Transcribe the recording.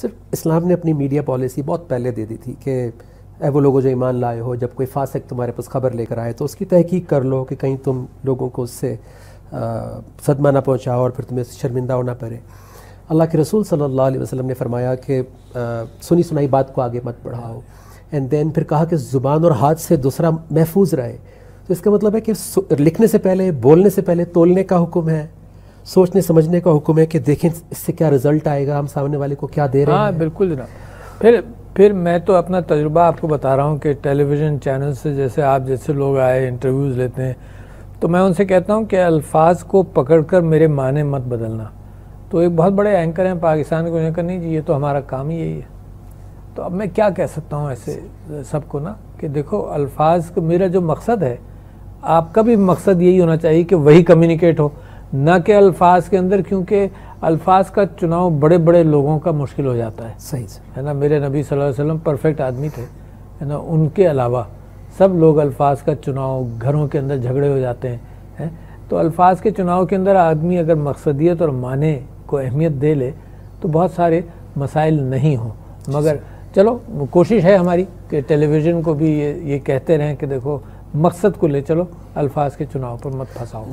सिर्फ इस्लाम ने अपनी मीडिया पॉलिसी बहुत पहले दे दी थी कि वो लोगों जो ईमान लाए हो, जब कोई फासिक तुम्हारे पास खबर लेकर आए तो उसकी तहकीक कर लो कि कहीं तुम लोगों को उससे सदमा ना पहुँचाओ और फिर तुम्हें शर्मिंदा होना पड़े। अल्लाह के रसूल सल्लल्लाहु अलैहि वसल्लम ने फरमाया कि सुनी सुनाई बात को आगे मत बढ़ाओ। एंड देन फिर कहा कि ज़ुबान और हाथ से दूसरा महफूज रहे। तो इसका मतलब है कि लिखने से पहले, बोलने से पहले तोलने का हुक्म है, सोचने समझने का हुक्म है कि देखें इससे क्या रिजल्ट आएगा, हम सामने वाले को क्या दे रहे हैं। हाँ बिल्कुल जनाब। फिर मैं तो अपना तजुर्बा आपको बता रहा हूँ कि टेलीविज़न चैनल से जैसे आप जैसे लोग आए इंटरव्यूज़ लेते हैं, तो मैं उनसे कहता हूँ कि अल्फाज को पकड़कर मेरे माने मत बदलना। तो एक बहुत बड़े एंकर हैं पाकिस्तान को, उन्होंने कहा नहीं जी ये तो हमारा काम ही यही है। तो अब मैं क्या कह सकता हूँ ऐसे सबको ना कि देखो अल्फाज का मेरा जो मकसद है, आपका भी मकसद यही होना चाहिए कि वही कम्युनिकेट हो, ना कि अल्फाज के अंदर, क्योंकि अल्फाज का चुनाव बड़े बड़े लोगों का मुश्किल हो जाता है। सही है ना। मेरे नबी सल्लल्लाहु अलैहि वसल्लम परफेक्ट आदमी थे, है ना। उनके अलावा सब लोग अल्फाज का चुनाव, घरों के अंदर झगड़े हो जाते हैं। तो अल्फाज के चुनाव के अंदर आदमी अगर मकसदियत और माने को अहमियत दे ले तो बहुत सारे मसाइल नहीं हों। मगर चलो कोशिश है हमारी कि टेलीविज़न को भी ये कहते रहें कि देखो मकसद को ले चलो, अल्फाज के चुनाव पर मत फंसाओ।